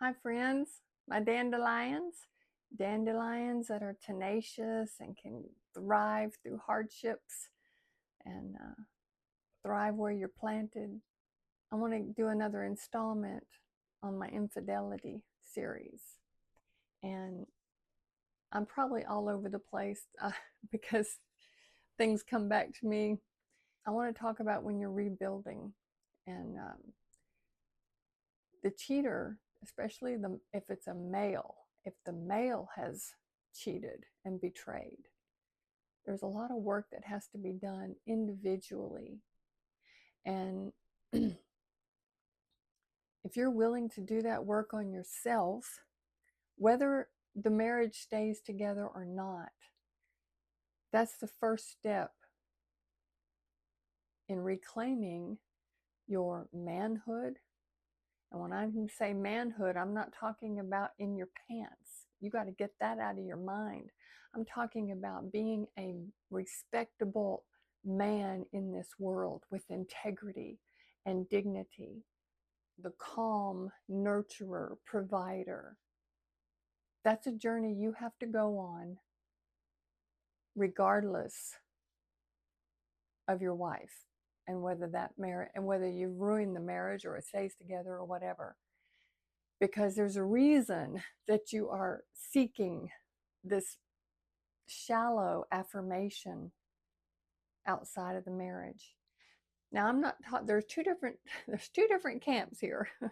Hi, friends, my dandelions. Dandelions that are tenacious and can thrive through hardships and thrive where you're planted. I want to do another installment on my Infidelity series. And I'm probably all over the place because things come back to me. I want to talk about when you're rebuilding and the cheater, especially if it's a male, if the male has cheated and betrayed, there's a lot of work that has to be done individually. And if you're willing to do that work on yourself, whether the marriage stays together or not, that's the first step in reclaiming your manhood. And when I say manhood, I'm not talking about in your pants. You got to get that out of your mind. I'm talking about being a respectable man in this world with integrity and dignity, the calm nurturer, provider. That's a journey you have to go on regardless of your wife and whether you've ruined the marriage or it stays together or whatever. Because there's a reason that you are seeking this shallow affirmation outside of the marriage. Now, I'm not there's two different camps here. I'm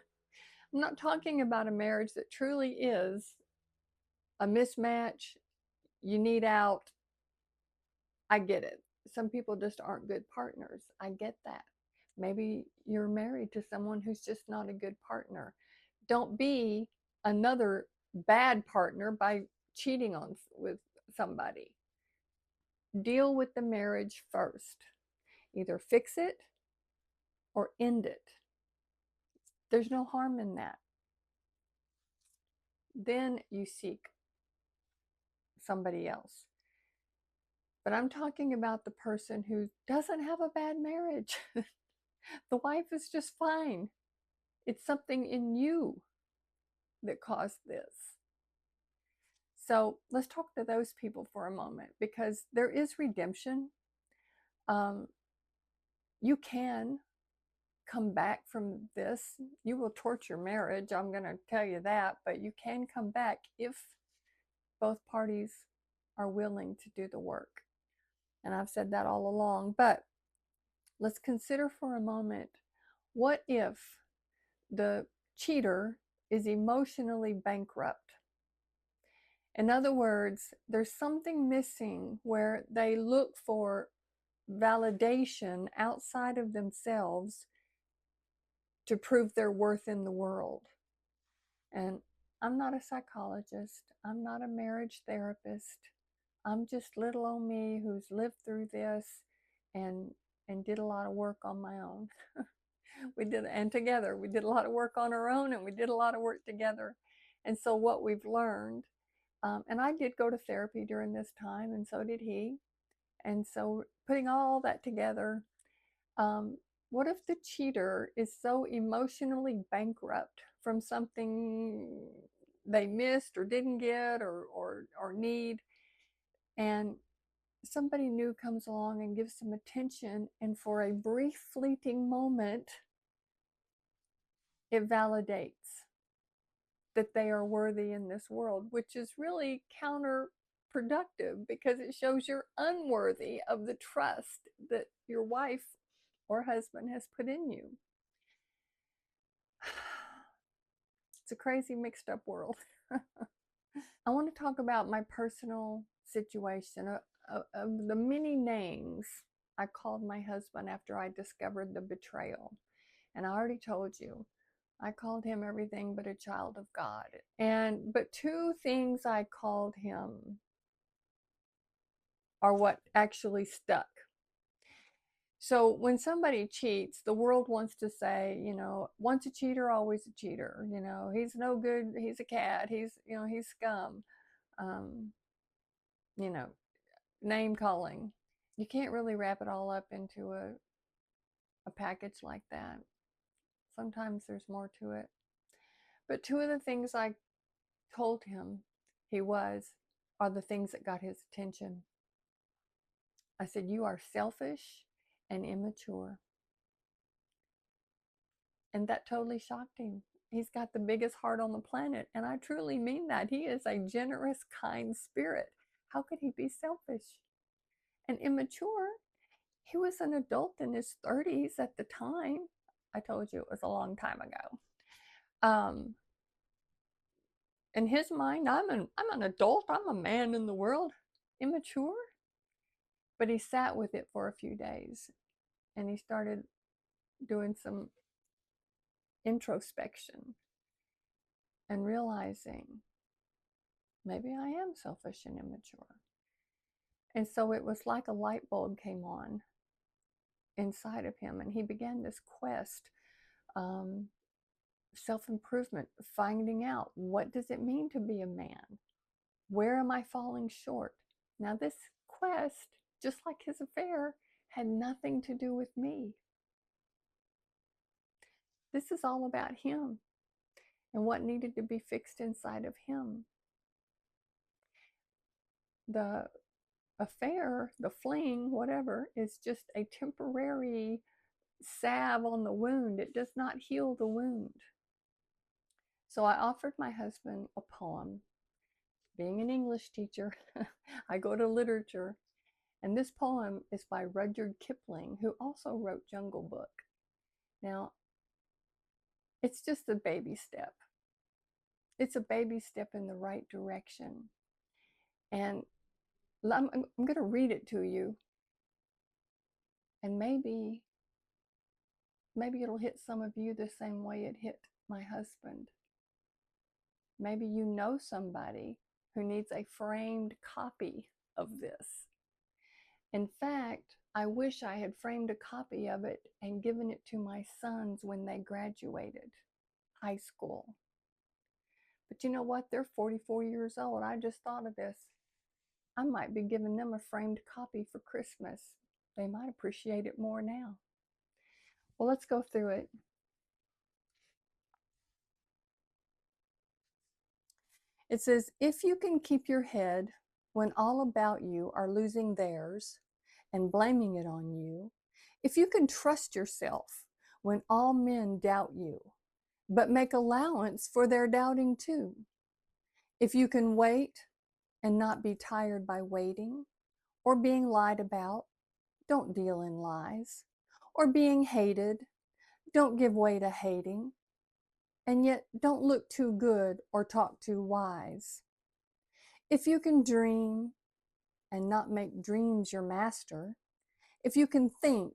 not talking about a marriage that truly is a mismatch. You need out. I get it. Some people just aren't good partners. I get that. Maybe you're married to someone who's just not a good partner. Don't be another bad partner by cheating with somebody. Deal with the marriage first. Either fix it or end it. There's no harm in that. Then you seek somebody else. But I'm talking about the person who doesn't have a bad marriage. The wife is just fine. It's something in you that caused this. So let's talk to those people for a moment, because there is redemption. You can come back from this. You will torture marriage, I'm going to tell you that, but you can come back if both parties are willing to do the work. And I've said that all along, but let's consider for a moment, what if the cheater is emotionally bankrupt? In other words, there's something missing where they look for validation outside of themselves to prove their worth in the world. And I'm not a psychologist. I'm not a marriage therapist. I'm just little old me who's lived through this and did a lot of work on my own. And together we did a lot of work on our own, and we did a lot of work together. And so what we've learned, and I did go to therapy during this time, and so did he. And so putting all that together, what if the cheater is so emotionally bankrupt from something they missed or didn't get or need, and somebody new comes along and gives them attention, and for a brief fleeting moment, it validates that they are worthy in this world, which is really counterproductive because it shows you're unworthy of the trust that your wife or husband has put in you. It's a crazy, mixed up world. I want to talk about my personal situation. Of the many names I called my husband after I discovered the betrayal, and I already told you, I called him everything but a child of God. But two things I called him are what actually stuck. So when somebody cheats, the world wants to say, once a cheater, always a cheater. He's no good. He's a cat. He's scum. Um, Name calling. You can't really wrap it all up into a package like that. Sometimes there's more to it. But two of the things I told him are the things that got his attention. I said, you are selfish and immature. And that totally shocked him. He's got the biggest heart on the planet. And I truly mean that. He is a generous, kind spirit. How could he be selfish and immature? He was an adult in his 30s at the time. I told you it was a long time ago. In his mind, I'm an adult. I'm a man in the world. Immature? But he sat with it for a few days and he started doing some introspection and realizing maybe I am selfish and immature. And so it was like a light bulb came on inside of him, and he began this quest, self-improvement, finding out, what does it mean to be a man? Where am I falling short? Now, this quest, just like his affair, had nothing to do with me. This is all about him and what needed to be fixed inside of him. The affair, the fling, whatever, is just a temporary salve on the wound. It does not heal the wound. So I offered my husband a poem. Being an English teacher, I go to literature. And this poem is by Rudyard Kipling, who also wrote Jungle Book. Now, it's just a baby step. It's a baby step in the right direction. And I'm going to read it to you. And maybe it'll hit some of you the same way it hit my husband. Maybe you know somebody who needs a framed copy of this. In fact, I wish I had framed a copy of it and given it to my sons when they graduated high school. But you know what? They're 44 years old. I just thought of this. I might be giving them a framed copy for Christmas. They might appreciate it more now. Well, let's go through it. It says, if you can keep your head when all about you are losing theirs and blaming it on you, if you can trust yourself when all men doubt you, but make allowance for their doubting too, if you can wait and not be tired by waiting or being lied about, don't deal in lies, or being hated, don't give way to hating, and yet don't look too good or talk too wise. If you can dream and not make dreams your master, if you can think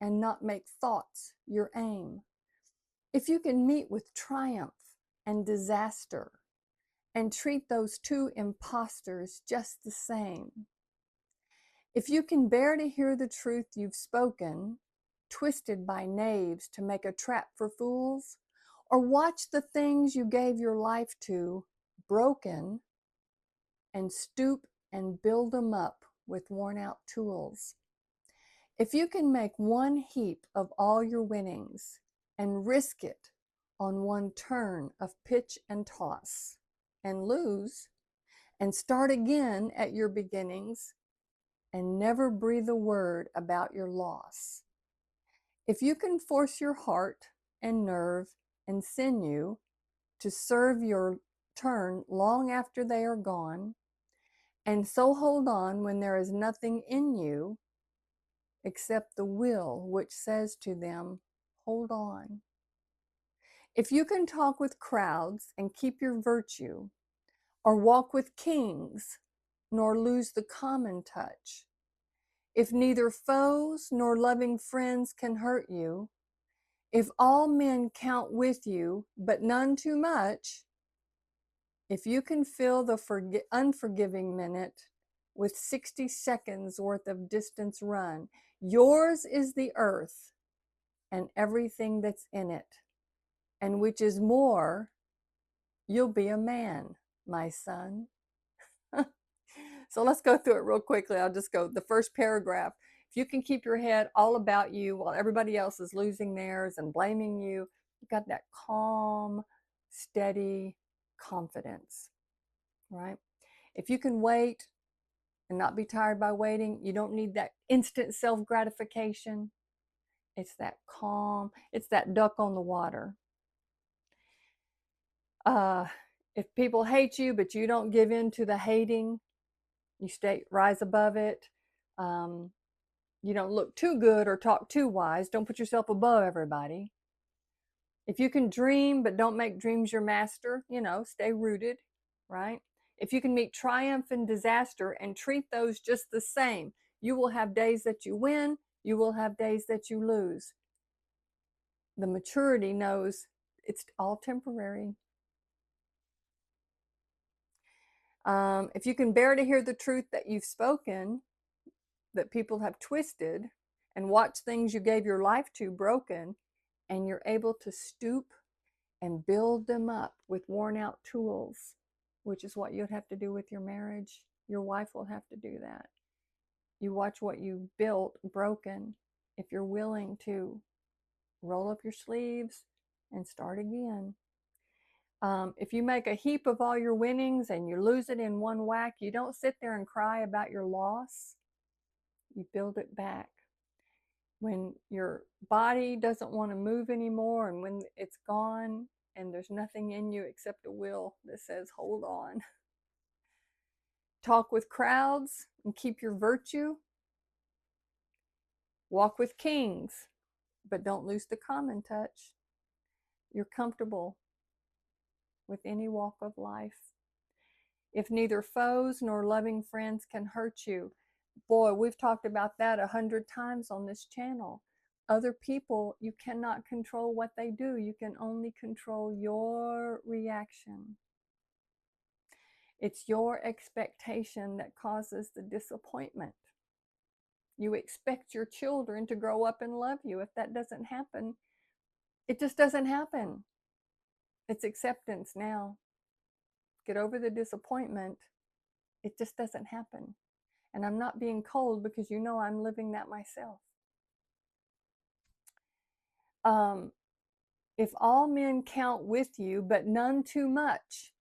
and not make thoughts your aim, if you can meet with triumph and disaster and treat those two impostors just the same, if you can bear to hear the truth you've spoken, twisted by knaves to make a trap for fools, or watch the things you gave your life to broken and stoop and build them up with worn out tools. If you can make one heap of all your winnings and risk it on one turn of pitch and toss and lose and start again at your beginnings and never breathe a word about your loss. If you can force your heart and nerve and sinew to serve your turn long after they are gone, and so hold on when there is nothing in you except the will which says to them, hold on. If you can talk with crowds and keep your virtue, or walk with kings, nor lose the common touch, if neither foes nor loving friends can hurt you, if all men count with you, but none too much, if you can fill the unforgiving minute with 60 seconds worth of distance run, yours is the earth and everything that's in it, and which is more, you'll be a man, my son. So let's go through it real quickly. I'll just go the first paragraph. If you can keep your head all about you while everybody else is losing theirs and blaming you, you've got that calm, steady confidence, right? If you can wait and not be tired by waiting, you don't need that instant self-gratification. It's that calm, it's that duck on the water. If people hate you, but you don't give in to the hating, you rise above it. You don't look too good or talk too wise. Don't put yourself above everybody. If you can dream, but don't make dreams your master, stay rooted, right? If you can meet triumph and disaster and treat those just the same, you will have days that you win, you will have days that you lose. The maturity knows it's all temporary. If you can bear to hear the truth that you've spoken, that people have twisted, and watch things you gave your life to broken, and you're able to stoop and build them up with worn out tools, which is what you'd have to do with your marriage. Your wife will have to do that. You watch what you built broken. If you're willing to roll up your sleeves and start again. If you make a heap of all your winnings and you lose it in one whack, you don't sit there and cry about your loss. You build it back. When your body doesn't want to move anymore, and when it's gone and there's nothing in you except a will that says hold on. Talk with crowds and keep your virtue. Walk with kings, but don't lose the common touch. You're comfortable with any walk of life. If neither foes nor loving friends can hurt you, boy, we've talked about that 100 times on this channel. Other people, you cannot control what they do. You can only control your reaction. It's your expectation that causes the disappointment. You expect your children to grow up and love you. If that doesn't happen, it just doesn't happen. It's acceptance now. Get over the disappointment. It just doesn't happen. And I'm not being cold because I'm living that myself. If all men count with you, but none too much,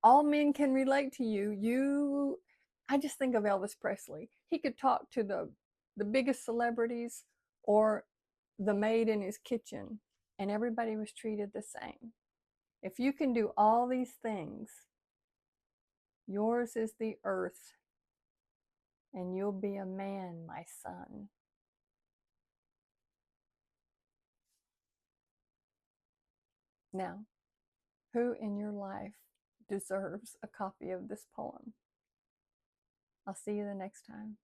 all men can relate to you. I just think of Elvis Presley. He could talk to the biggest celebrities or the maid in his kitchen, and everybody was treated the same. If you can do all these things, yours is the earth, and you'll be a man, my son. Now, who in your life deserves a copy of this poem? I'll see you the next time.